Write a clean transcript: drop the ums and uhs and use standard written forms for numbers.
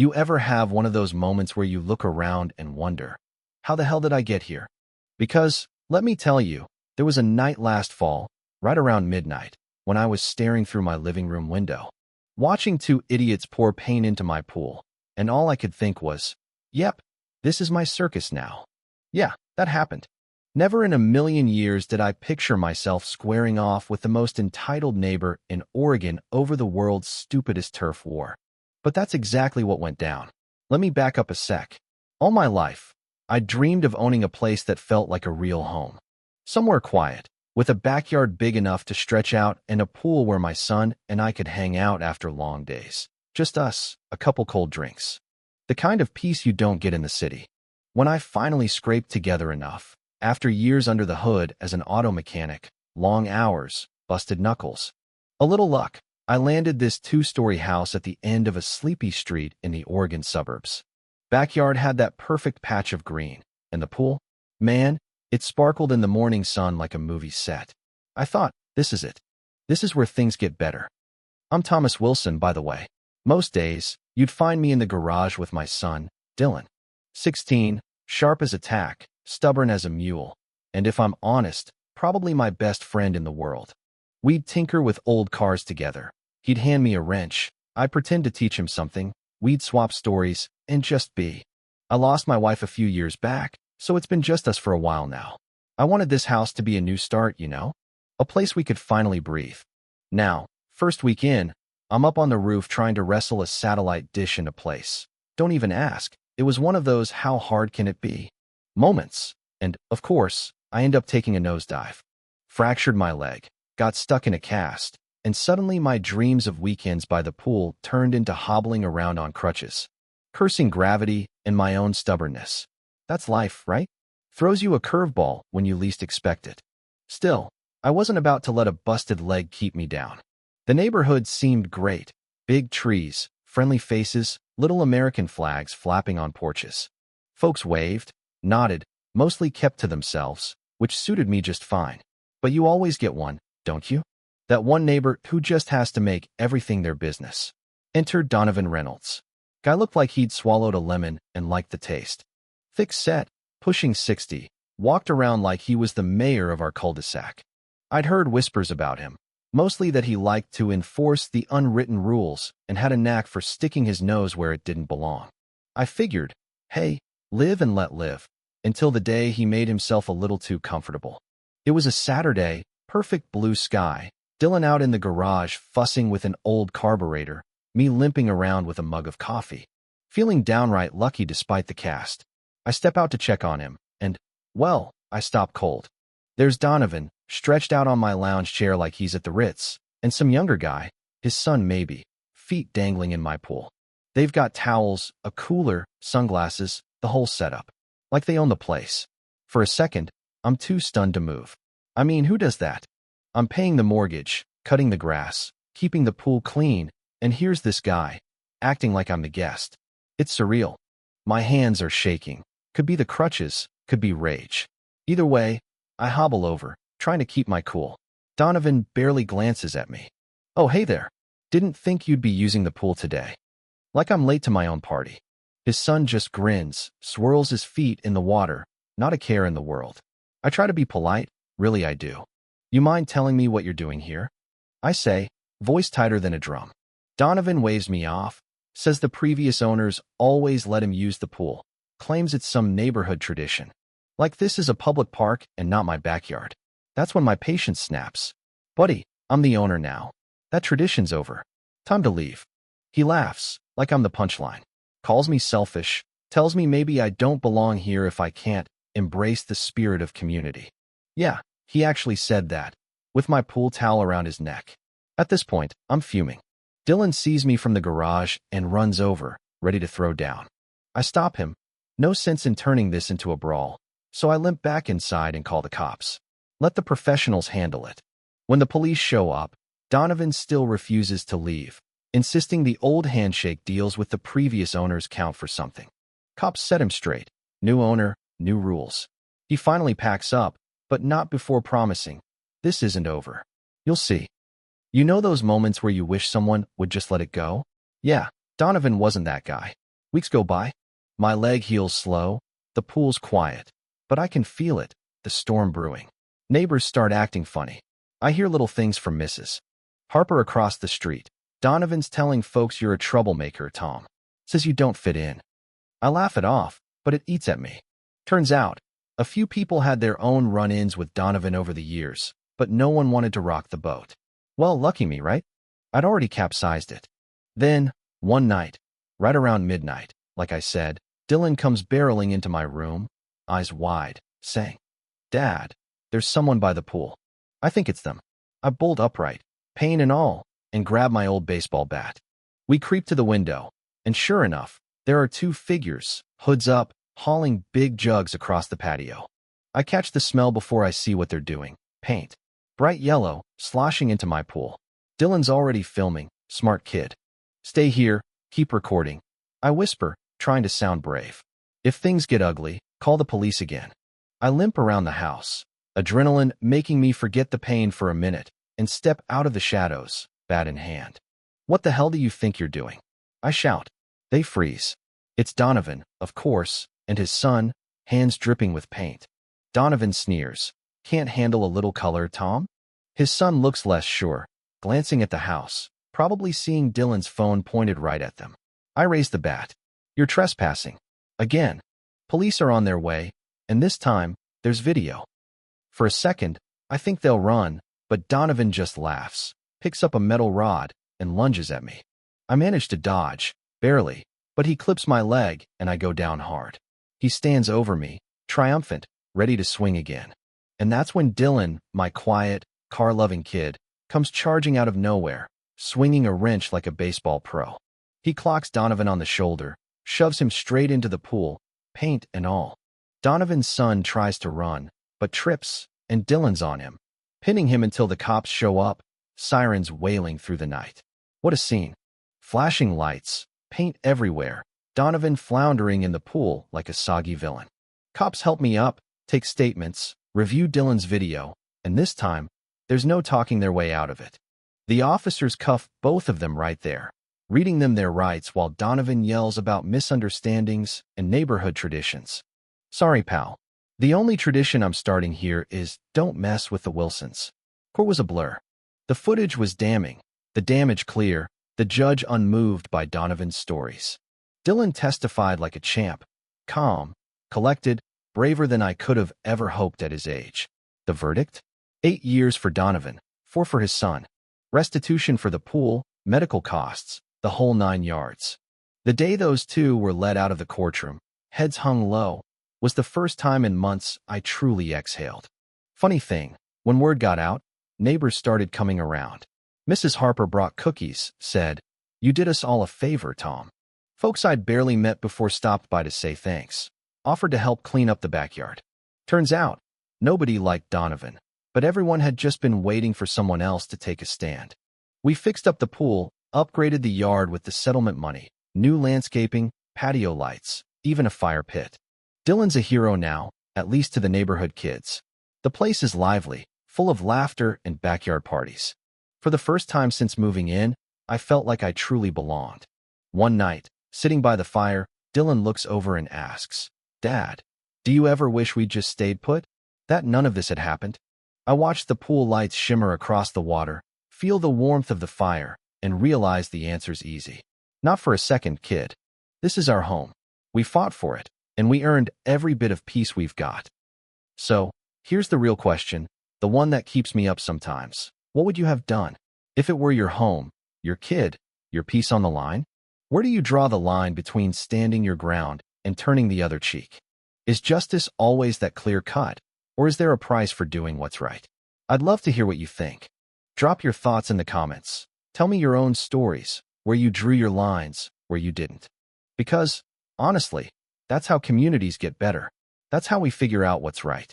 You ever have one of those moments where you look around and wonder, how the hell did I get here? Because, let me tell you, there was a night last fall, right around midnight, when I was staring through my living room window, watching two idiots pour paint into my pool, and all I could think was, yep, this is my circus now. Yeah, that happened. Never in a million years did I picture myself squaring off with the most entitled neighbor in Oregon over the world's stupidest turf war. But that's exactly what went down. Let me back up a sec. All my life, I dreamed of owning a place that felt like a real home. Somewhere quiet, with a backyard big enough to stretch out and a pool where my son and I could hang out after long days. Just us, a couple cold drinks. The kind of peace you don't get in the city. When I finally scraped together enough, after years under the hood as an auto mechanic, long hours, busted knuckles, a little luck, I landed this two-story house at the end of a sleepy street in the Oregon suburbs. Backyard had that perfect patch of green, and the pool, man, it sparkled in the morning sun like a movie set. I thought, this is it. This is where things get better. I'm Thomas Wilson, by the way. Most days, you'd find me in the garage with my son, Dylan. 16, sharp as a tack, stubborn as a mule, and if I'm honest, probably my best friend in the world. We'd tinker with old cars together. He'd hand me a wrench. I'd pretend to teach him something. We'd swap stories, and just be. I lost my wife a few years back, so it's been just us for a while now. I wanted this house to be a new start, you know? A place we could finally breathe. Now, first week in, I'm up on the roof trying to wrestle a satellite dish into place. Don't even ask. It was one of those how hard can it be moments. And, of course, I end up taking a nosedive. Fractured my leg, got stuck in a cast, and suddenly my dreams of weekends by the pool turned into hobbling around on crutches. Cursing gravity and my own stubbornness. That's life, right? Throws you a curveball when you least expect it. Still, I wasn't about to let a busted leg keep me down. The neighborhood seemed great. Big trees, friendly faces, little American flags flapping on porches. Folks waved, nodded, mostly kept to themselves, which suited me just fine. But you always get one, don't you? That one neighbor who just has to make everything their business. Enter Donovan Reynolds. Guy looked like he'd swallowed a lemon and liked the taste. Thick set, pushing 60, walked around like he was the mayor of our cul-de-sac. I'd heard whispers about him, mostly that he liked to enforce the unwritten rules and had a knack for sticking his nose where it didn't belong. I figured, hey, live and let live, until the day he made himself a little too comfortable. It was a Saturday, perfect blue sky, Dylan out in the garage fussing with an old carburetor, me limping around with a mug of coffee, feeling downright lucky despite the cast. I step out to check on him, and, well, I stop cold. There's Donovan, stretched out on my lounge chair like he's at the Ritz, and some younger guy, his son maybe, feet dangling in my pool. They've got towels, a cooler, sunglasses, the whole setup. Like they own the place. For a second, I'm too stunned to move. I mean, who does that? I'm paying the mortgage, cutting the grass, keeping the pool clean, and here's this guy, acting like I'm the guest. It's surreal. My hands are shaking. Could be the crutches, could be rage. Either way, I hobble over, trying to keep my cool. Donovan barely glances at me. Oh, hey there. Didn't think you'd be using the pool today. Like I'm late to my own party. His son just grins, swirls his feet in the water, not a care in the world. I try to be polite, really I do. You mind telling me what you're doing here? I say, voice tighter than a drum. Donovan waves me off, says the previous owners always let him use the pool, claims it's some neighborhood tradition. Like this is a public park and not my backyard. That's when my patience snaps. Buddy, I'm the owner now. That tradition's over. Time to leave. He laughs, like I'm the punchline. Calls me selfish, tells me maybe I don't belong here if I can't embrace the spirit of community. Yeah, he actually said that, with my pool towel around his neck. At this point, I'm fuming. Dylan sees me from the garage and runs over, ready to throw down. I stop him. No sense in turning this into a brawl, so I limp back inside and call the cops. Let the professionals handle it. When the police show up, Donovan still refuses to leave, insisting the old handshake deals with the previous owner's count for something. Cops set him straight. New owner, new rules. He finally packs up, but not before promising, this isn't over. You'll see. You know those moments where you wish someone would just let it go? Yeah, Donovan wasn't that guy. Weeks go by. My leg heals slow. The pool's quiet. But I can feel it, the storm brewing. Neighbors start acting funny. I hear little things from Mrs. Harper across the street. Donovan's telling folks you're a troublemaker, Tom. Says you don't fit in. I laugh it off, but it eats at me. Turns out, a few people had their own run-ins with Donovan over the years, but no one wanted to rock the boat. Well, lucky me, right? I'd already capsized it. Then, one night, right around midnight, like I said, Dylan comes barreling into my room, eyes wide, saying, "Dad, there's someone by the pool." I think it's them. I bolt upright, pain and all, and grab my old baseball bat. We creep to the window, and sure enough, there are two figures, hoods up, hauling big jugs across the patio. I catch the smell before I see what they're doing. Paint. Bright yellow, sloshing into my pool. Dylan's already filming. Smart kid. Stay here, keep recording. I whisper, trying to sound brave. If things get ugly, call the police again. I limp around the house, adrenaline making me forget the pain for a minute, and step out of the shadows, bat in hand. "What the hell do you think you're doing?" I shout. They freeze. It's Donovan, of course, and his son, hands dripping with paint. Donovan sneers. "Can't handle a little color, Tom?" His son looks less sure, glancing at the house, probably seeing Dylan's phone pointed right at them. I raise the bat. "You're trespassing." Again. Police are on their way, and this time, there's video. For a second, I think they'll run, but Donovan just laughs, picks up a metal rod, and lunges at me. I manage to dodge, barely, but he clips my leg, and I go down hard. He stands over me, triumphant, ready to swing again. And that's when Dylan, my quiet, car-loving kid, comes charging out of nowhere, swinging a wrench like a baseball pro. He clocks Donovan on the shoulder, shoves him straight into the pool, paint and all. Donovan's son tries to run, but trips, and Dylan's on him, pinning him until the cops show up, sirens wailing through the night. What a scene. Flashing lights, paint everywhere, Donovan floundering in the pool like a soggy villain. Cops help me up, take statements, review Dylan's video, and this time, there's no talking their way out of it. The officers cuff both of them right there, reading them their rights while Donovan yells about misunderstandings and neighborhood traditions. "Sorry, pal. The only tradition I'm starting here is don't mess with the Wilsons." Court was a blur. The footage was damning, the damage clear, the judge unmoved by Donovan's stories. Dylan testified like a champ, calm, collected, braver than I could have ever hoped at his age. The verdict? 8 years for Donovan, 4 for his son. Restitution for the pool, medical costs, the whole 9 yards. The day those two were led out of the courtroom, heads hung low, was the first time in months I truly exhaled. Funny thing, when word got out, neighbors started coming around. Mrs. Harper brought cookies, said, "You did us all a favor, Tom." Folks I'd barely met before stopped by to say thanks, offered to help clean up the backyard. Turns out, nobody liked Donovan, but everyone had just been waiting for someone else to take a stand. We fixed up the pool, upgraded the yard with the settlement money, new landscaping, patio lights, even a fire pit. Dylan's a hero now, at least to the neighborhood kids. The place is lively, full of laughter and backyard parties. For the first time since moving in, I felt like I truly belonged. One night, sitting by the fire, Dylan looks over and asks, "Dad, do you ever wish we'd just stayed put? That none of this had happened?" I watched the pool lights shimmer across the water, feel the warmth of the fire, and realize the answer's easy. Not for a second, kid. This is our home. We fought for it, and we earned every bit of peace we've got. So, here's the real question, the one that keeps me up sometimes. What would you have done? If it were your home, your kid, your peace on the line? Where do you draw the line between standing your ground and turning the other cheek? Is justice always that clear cut, or is there a price for doing what's right? I'd love to hear what you think. Drop your thoughts in the comments. Tell me your own stories, where you drew your lines, where you didn't. Because, honestly, that's how communities get better. That's how we figure out what's right.